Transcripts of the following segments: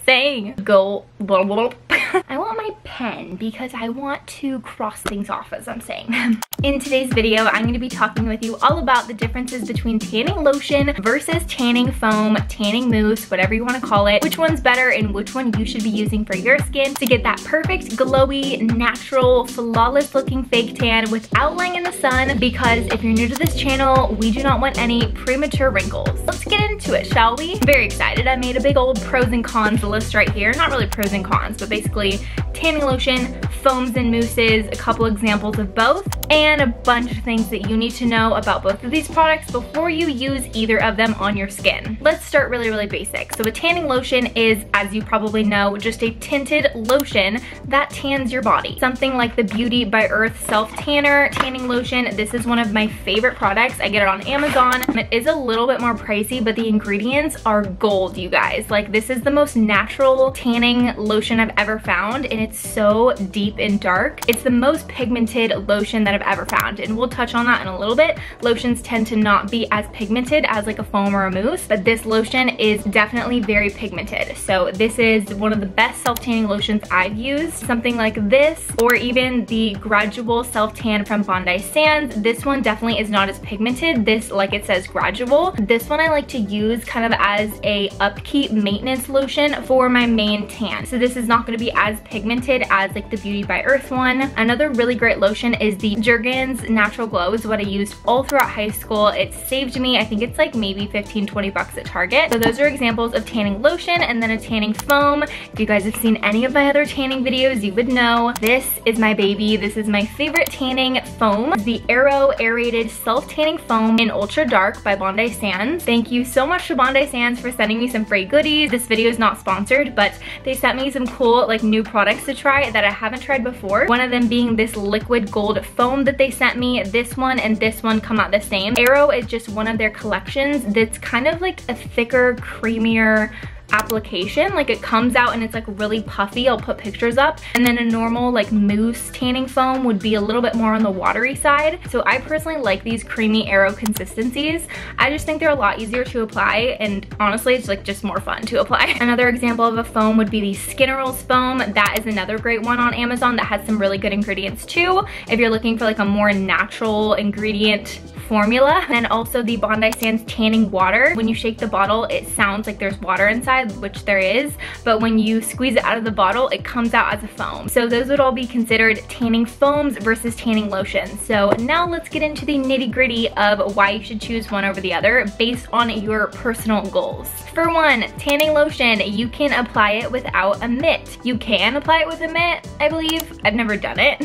saying. Go. I want my pen because I want to cross things off as I'm saying them. In today's video, I'm going to be talking with you all about the differences between tanning lotion versus tanning foam, tanning mousse, whatever you want to call it, which one's better and which one you should be using for your skin to get that perfect, glowy, natural, flawless looking fake tan without laying in the sun, because if you're new to this channel, we do not want any premature wrinkles. Let's get into it, shall we? I'm very excited. I made a big old pros and cons list right here. Not really pros and cons, but basically tanning lotion, foams and mousses, a couple examples of both, and a bunch of things that you need to know about both of these products before you use either of them on your skin. Let's start really basic. So a tanning lotion is, as you probably know, just a tinted lotion that tans your body. Something like the Beauty by Earth Self Tanner Tanning Lotion. This is one of my favorite products. I get it on Amazon. It is a little bit more pricey, but the ingredients are gold, you guys. Like, this is the most natural tanning lotion I've ever found, and it's so deep and dark. It's the most pigmented lotion that I've ever found, and we'll touch on that in a little bit. Lotions tend to not be as pigmented as like a foam or a mousse, but this lotion is definitely very pigmented. So this is one of the best self-tanning lotions I've used. Something like this, or even the Gradual Self Tan from Bondi Sands. This one definitely is not as pigmented. This, like it says, gradual. This one I like to use kind of as a upkeep maintenance lotion for my main tan. So this is not going to be as pigmented as like the Beauty by Earth one. Another really great lotion is the Jergens Natural Glow, is what I used all throughout high school. It saved me, I think it's like maybe 15-20 bucks at Target. So those are examples of tanning lotion. And then a tanning foam. If you guys have seen any of my other tanning videos, you would know this is my baby. This is my favorite tanning foam, the Aerated Self Tanning Foam in Ultra Dark by Bondi Sands. Thank you so much to Bondi Sands for sending me some free goodies. This video is not sponsored, but they sent me some cool like new products to try that I haven't tried before. One of them being this liquid gold foam that they sent me. This one and this one come out the same. Aero is just one of their collections that's kind of like a thicker, creamier application. Like, it comes out and it's like really puffy. I'll put pictures up. And then a normal like mousse tanning foam would be a little bit more on the watery side. So I personally like these creamy Aero consistencies. I just think they're a lot easier to apply, and honestly it's like just more fun to apply. Another example of a foam would be the Skinnerals foam. That is another great one on Amazon that has some really good ingredients too, if you're looking for like a more natural ingredient formula. And also the Bondi Sands tanning water. When you shake the bottle, it sounds like there's water inside, which there is, but when you squeeze it out of the bottle, it comes out as a foam. So those would all be considered tanning foams versus tanning lotions. So now let's get into the nitty-gritty of why you should choose one over the other based on your personal goals. For one, tanning lotion, you can apply it without a mitt. You can apply it with a mitt, I believe. I've never done it.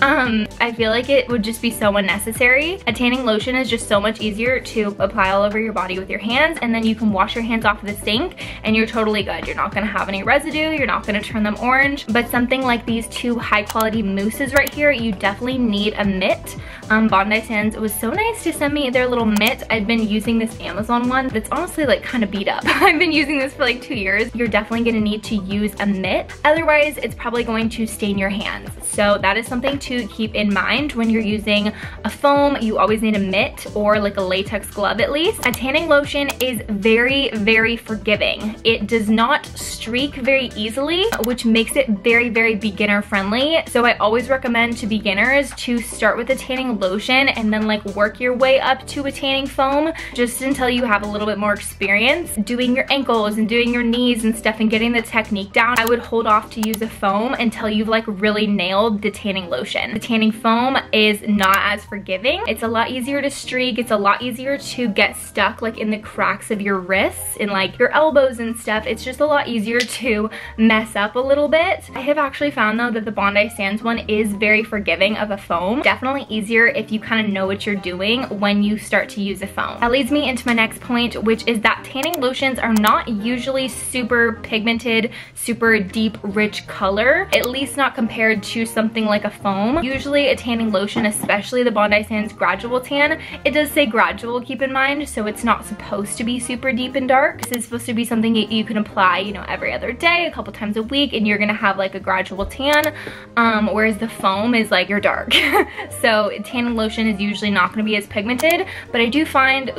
I feel like it would just be so unnecessary. A tanning lotion is just so much easier to apply all over your body with your hands, and then you can wash your hands off of the sink and you're totally good. You're not gonna have any residue, you're not gonna turn them orange. But something like these two high quality mousses right here, you definitely need a mitt. Bondi Sands, it was so nice to send me their little mitt. I've been using this Amazon one that's honestly like kind of beat up. I've been using this for like 2 years. You're definitely gonna need to use a mitt. Otherwise, it's probably going to stain your hands. So that is something to keep in mind when you're using a foam. You always need a mitt or like a latex glove at least. A tanning lotion is very forgiving. It does not streak very easily, which makes it very beginner friendly. So I always recommend to beginners to start with a tanning lotion and then like work your way up to a tanning foam, just until you have a little bit more experience doing your ankles and doing your knees and stuff and getting the technique down. I would hold off to use a foam until you've like really nailed the tanning lotion. The tanning foam is not as forgiving. It's a lot easier to streak. It's a lot easier to get stuck like in the cracks of your wrists and like your elbows and stuff. It's just a lot easier to mess up a little bit. I have actually found though that the Bondi Sands one is very forgiving of a foam. Definitely easier if you kind of know what you're doing when you start to use a foam. That leads me into my next point, which is that tanning lotions are not usually super pigmented, super deep, rich color, at least not compared to something like a foam. Usually a tanning lotion, especially the Bondi Sands Gradual Tan, tan. It does say gradual, keep in mind, so it's not supposed to be super deep and dark. This is supposed to be something that you can apply, you know, every other day, a couple times a week, and you're gonna have like a gradual tan, whereas the foam is like you're dark. So tanning lotion is usually not gonna be as pigmented, but I do find,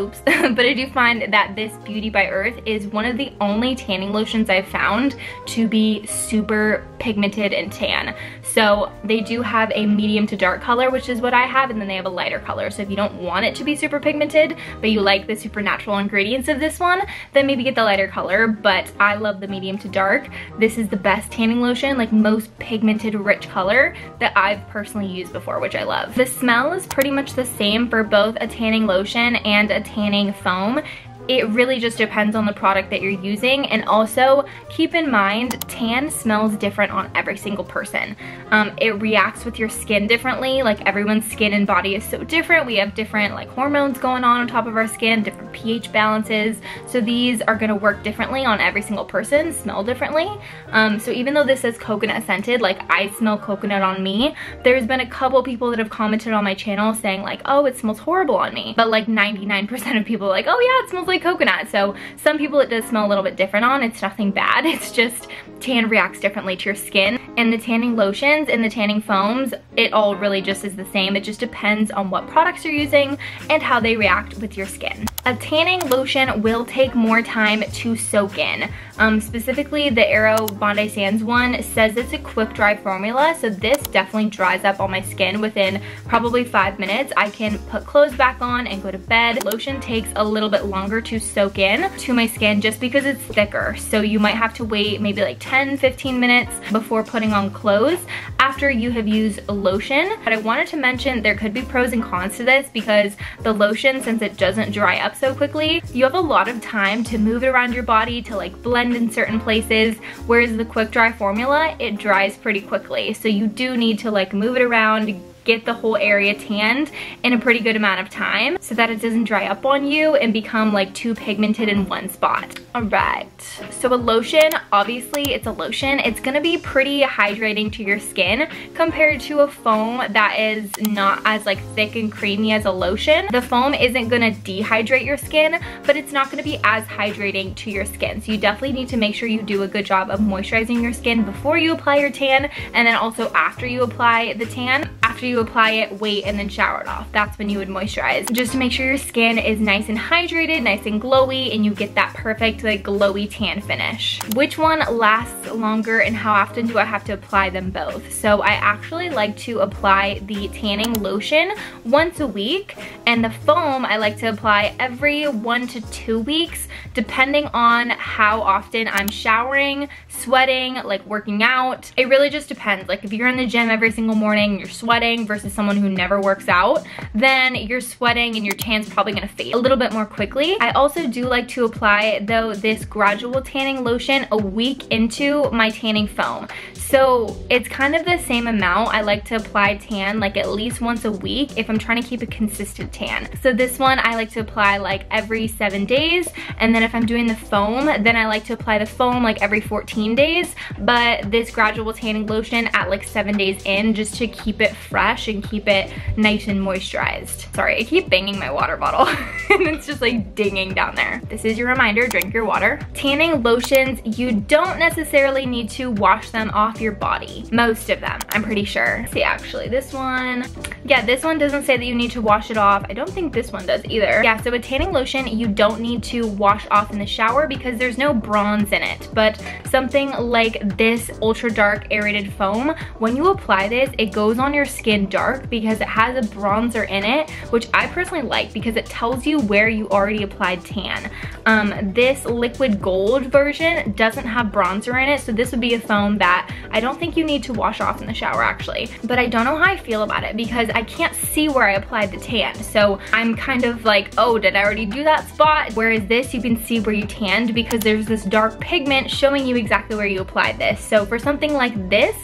that this Beauty by Earth is one of the only tanning lotions I've found to be super pigmented and tan. So they do have a medium to dark color, which is what I have, and then they have a lighter color. So if you don't want it to be super pigmented, but you like the supernatural ingredients of this one, then maybe get the lighter color, but I love the medium to dark. This is the best tanning lotion, like most pigmented, rich color that I've personally used before, which I love. The smell is pretty much the same for both a tanning lotion and a tanning foam. It really just depends on the product that you're using, and also keep in mind tan smells different on every single person. It reacts with your skin differently. Like everyone's skin and body is so different. We have different like hormones going on top of our skin, different pH balances, so these are going to work differently on every single person, smell differently. So even though this says coconut scented, like I smell coconut on me, there's been a couple people that have commented on my channel saying like, oh, it smells horrible on me, but like 99% of people are like, oh yeah, it smells like coconut. So some people it does smell a little bit different on. It's nothing bad, it's just tan reacts differently to your skin. And the tanning lotions and the tanning foams, it all really just is the same. It just depends on what products you're using and how they react with your skin. A tanning lotion will take more time to soak in. Specifically the Aerated Bondi Sands one says it's a quick dry formula, so this definitely dries up on my skin within probably 5 minutes. I can put clothes back on and go to bed. Lotion takes a little bit longer to soak in to my skin just because it's thicker, so you might have to wait maybe like 10-15 minutes before putting on clothes after you have used a lotion. But I wanted to mention there could be pros and cons to this, because the lotion, since it doesn't dry up so quickly, you have a lot of time to move it around your body to like blend in certain places, whereas the quick dry formula, it dries pretty quickly, so you do need to like move it around, get the whole area tanned in a pretty good amount of time so that it doesn't dry up on you and become like too pigmented in one spot. Alright, so a lotion, obviously it's a lotion. It's gonna be pretty hydrating to your skin compared to a foam that is not as like thick and creamy as a lotion. The foam isn't gonna dehydrate your skin, but it's not gonna be as hydrating to your skin. So you definitely need to make sure you do a good job of moisturizing your skin before you apply your tan, and then also after you apply the tan. After you apply it, wait, and then shower it off. That's when you would moisturize, just to make sure your skin is nice and hydrated, nice and glowy, and you get that perfect like glowy tan finish. Which one lasts longer and how often do I have to apply them both? So I actually like to apply the tanning lotion once a week, and the foam I like to apply every 1 to 2 weeks, depending on how often I'm showering, sweating, like working out. It really just depends. Like if you're in the gym every single morning, you're sweating, versus someone who never works out, then you're sweating and your tan's probably gonna fade a little bit more quickly. I also do like to apply, though, this gradual tanning lotion a week into my tanning foam. So it's kind of the same amount. I like to apply tan like at least once a week if I'm trying to keep a consistent tan. So this one I like to apply like every 7 days, and then if I'm doing the foam, then I like to apply the foam like every 14 days, but this gradual tanning lotion at like 7 days in, just to keep it fresh and keep it nice and moisturized. Sorry, I keep banging my water bottle and it's just like dinging down there. This is your reminder, drink your water. Tanning lotions, you don't necessarily need to wash them off your body. Most of them, I'm pretty sure. Let's see, actually, this one, yeah, this one doesn't say that you need to wash it off. I don't think this one does either. Yeah, so a tanning lotion, you don't need to wash off in the shower because there's no bronze in it, but something like this ultra dark aerated foam, when you apply this, it goes on your skin dark because it has a bronzer in it, which I personally like because it tells you where you already applied tan. This liquid gold version doesn't have bronzer in it, so this would be a foam that I don't think you need to wash off in the shower actually, but I don't know how I feel about it because I can't see where I applied the tan, so I'm kind of like, oh, did I already do that spot? Whereas this, you can see where you tanned because there's this dark pigment showing you exactly where you applied this. So for something like this,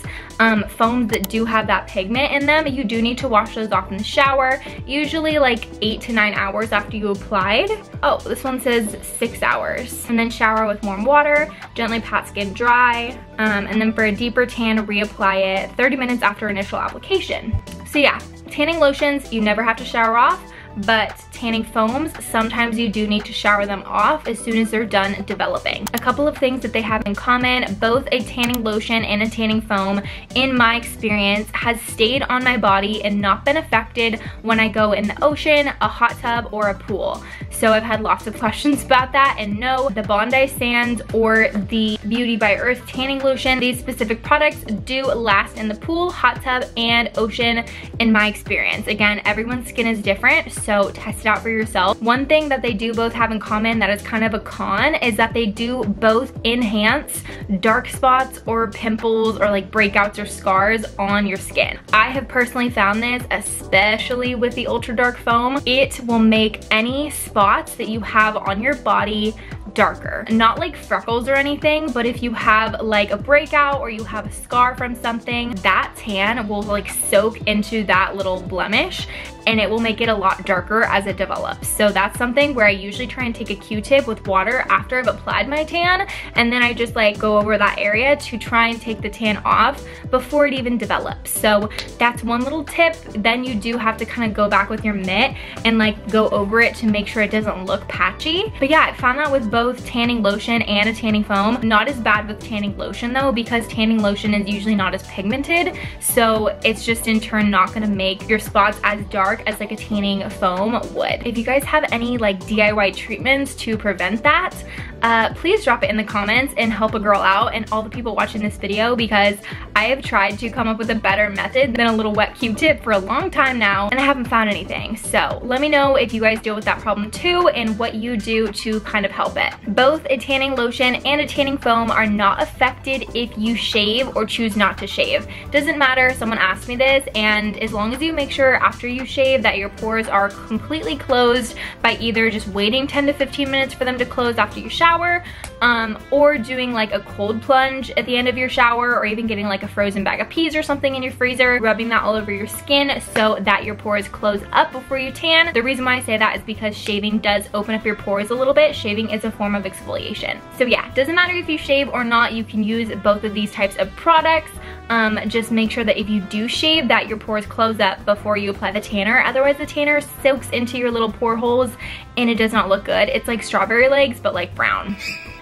foams that do have that pigment in them, you do need to wash those off in the shower, usually like 8 to 9 hours after you applied. Oh, this one says 6 hours. And then shower with warm water, gently pat skin dry, and then for a deeper tan, reapply it 30 minutes after initial application. So yeah, tanning lotions, you never have to shower off, but tanning foams, sometimes you do need to shower them off as soon as they're done developing. A couple of things that they have in common, both a tanning lotion and a tanning foam, in my experience, has stayed on my body and not been affected when I go in the ocean, a hot tub, or a pool. So I've had lots of questions about that, and no, the Bondi Sands or the Beauty by Earth tanning lotion, these specific products do last in the pool, hot tub, and ocean in my experience. Again, everyone's skin is different, so test it out for yourself. One thing that they do both have in common that is kind of a con is that they do both enhance dark spots or pimples or like breakouts or scars on your skin. I have personally found this, especially with the ultra dark foam. It will make any spots that you have on your body darker. Not like freckles or anything, but if you have like a breakout or you have a scar from something, that tan will like soak into that little blemish and it will make it a lot darker as it develops. So that's something where I usually try and take a Q-tip with water after I've applied my tan, and then I just like go over that area to try and take the tan off before it even develops. So that's one little tip. Then you do have to kind of go back with your mitt and like go over it to make sure it doesn't look patchy. But yeah, I found that with both tanning lotion and a tanning foam. Not as bad with tanning lotion though, because tanning lotion is usually not as pigmented, so it's just in turn not gonna make your spots as dark as like a tanning foam would. If you guys have any like DIY treatments to prevent that, please drop it in the comments and help a girl out and all the people watching this video, because I have tried to come up with a better method than a little wet Q-tip for a long time now and I haven't found anything. So let me know if you guys deal with that problem too and what you do to kind of help it. Both a tanning lotion and a tanning foam are not affected if you shave or choose not to shave. Doesn't matter, someone asked me this, and as long as you make sure after you shave that your pores are completely closed by either just waiting 10 to 15 minutes for them to close after you shower, or doing like a cold plunge at the end of your shower, or even getting like a frozen bag of peas or something in your freezer, rubbing that all over your skin so that your pores close up before you tan. The reason why I say that is because shaving does open up your pores a little bit. Shaving is a form of exfoliation. So yeah, doesn't matter if you shave or not, you can use both of these types of products. Just make sure that if you do shave that your pores close up before you apply the tanner. Otherwise the tanner soaks into your little pore holes and it does not look good. It's like strawberry legs but like brown.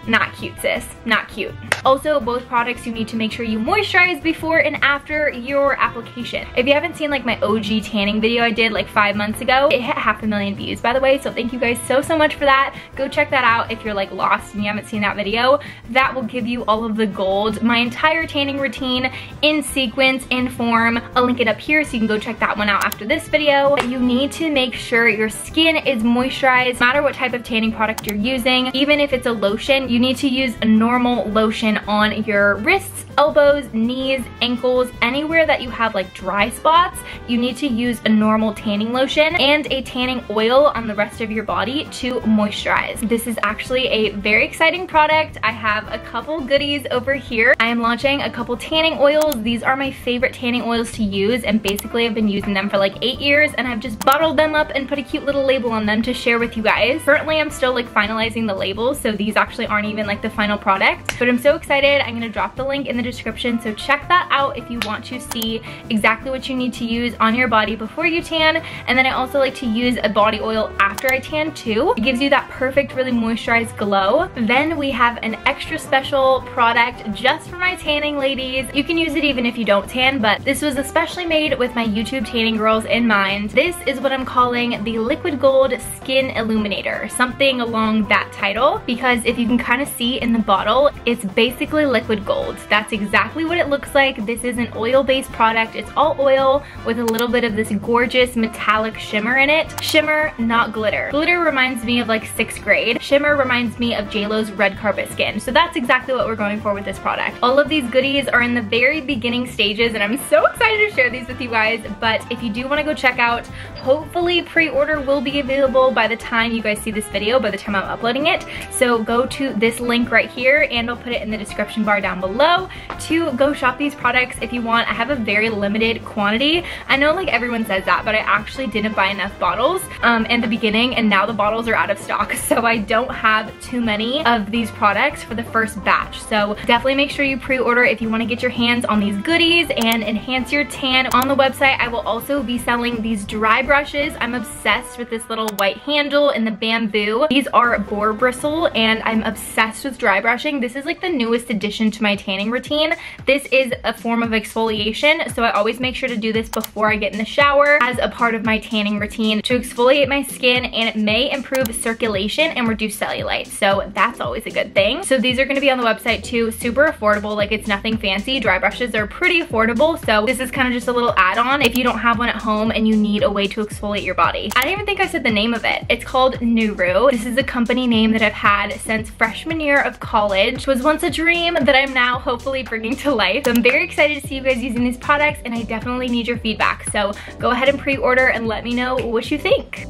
Not cute, sis. Not cute. Also, both products you need to make sure you moisturize before and after your application. If you haven't seen like my OG tanning video I did like 5 months ago, it hit 500,000 views, by the way, so thank you guys so much for that. Go check that out if you're like lost and you haven't seen that video. That will give you all of the gold, my entire tanning routine in sequence, in form. I'll link it up here so you can go check that one out after this video. You need to make sure your skin is moisturized, no matter what type of tanning product you're using. Even if it's a lotion, you need to use a normal lotion on your wrists, elbows, knees, ankles, anywhere that you have like dry spots. You need to use a normal tanning lotion and a tanning oil on the rest of your body to moisturize. This is actually a very exciting product. I have a couple goodies over here. I am launching a couple tanning oils. These are my favorite tanning oils to use, and basically I've been using them for like 8 years, and I've just bottled them up and put a cute little label on them to share with you guys. Currently I'm still like finalizing the labels, so these actually aren't even like the final product, but I'm so excited. I'm gonna drop the link in the description, so check that out if you want to see exactly what you need to use on your body before you tan. And then I also like to use a body oil after I tan too. It gives you that perfect, really moisturized glow. Then we have an extra special product just for my tanning ladies. You can use it even if you don't tan, but this was especially made with my YouTube tanning girls in mind. This is what I'm calling the Liquid Gold Skin Illuminator, something along that title, because if you can kind of see in the bottle, it's basically liquid gold. That's exactly what it looks like. This is an oil-based product. It's all oil with a little bit of this gorgeous metallic shimmer in it. Shimmer, not glitter. Glitter reminds me of like 6th grade. Shimmer reminds me of JLo's red carpet skin. So that's exactly what we're going for with this product. All of these goodies are in the very beginning stages, and I'm so excited to share these with you guys. But if you do want to go check out, hopefully pre-order will be available by the time you guys see this video, by the time I'm uploading it. So go to this link right here, and I'll put it in the description bar down below to go shop these products if you want. I have a very limited quantity. I know like everyone says that, but I actually didn't buy enough bottles in the beginning, and now the bottles are out of stock. So I don't have too many of these products for the first batch. So definitely make sure you pre-order if you want to get your hands on these goodies and enhance your tan. On the website, I will also be selling these dry brushes. I'm obsessed with this little white handle and the bamboo. These are boar bristle, and I'm obsessed with dry brushing. This is like the newest addition to my tanning routine. This is a form of exfoliation, so I always make sure to do this before I get in the shower as a part of my tanning routine to exfoliate my skin, and it may improve circulation and reduce cellulite, so that's always a good thing. So these are going to be on the website too, super affordable, like it's nothing fancy. Dry brushes are pretty affordable, so this is kind of just a little add-on if you don't have one at home and you need a way to exfoliate your body. I don't even think I said the name of it. It's called Nuru. This is a company name that I've had since freshman year of college. It was once a dream that I'm now hopefully bringing to life. So I'm very excited to see you guys using these products, and I definitely need your feedback. So go ahead and pre-order and let me know what you think.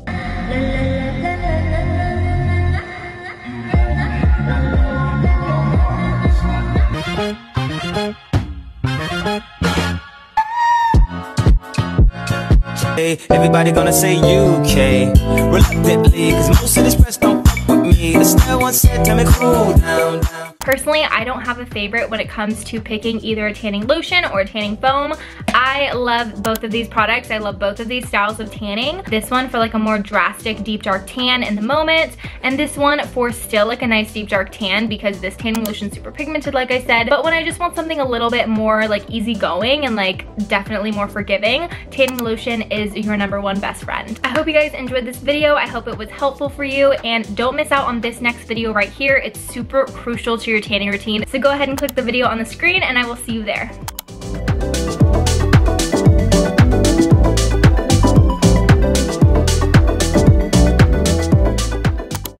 Everybody gonna say UK reluctantly, cause most of this press don't fuck with me. The style once said, tell me cool down. Personally, I don't have a favorite when it comes to picking either a tanning lotion or a tanning foam. I love both of these products. I love both of these styles of tanning. This one for like a more drastic deep dark tan in the moment, and this one for still like a nice deep dark tan, because this tanning lotion is super pigmented like I said. But when I just want something a little bit more like easygoing and like definitely more forgiving, tanning lotion is your #1 best friend. I hope you guys enjoyed this video. I hope it was helpful for you, and don't miss out on this next video right here. It's super crucial to your tanning routine. So go ahead and click the video on the screen, and I will see you there.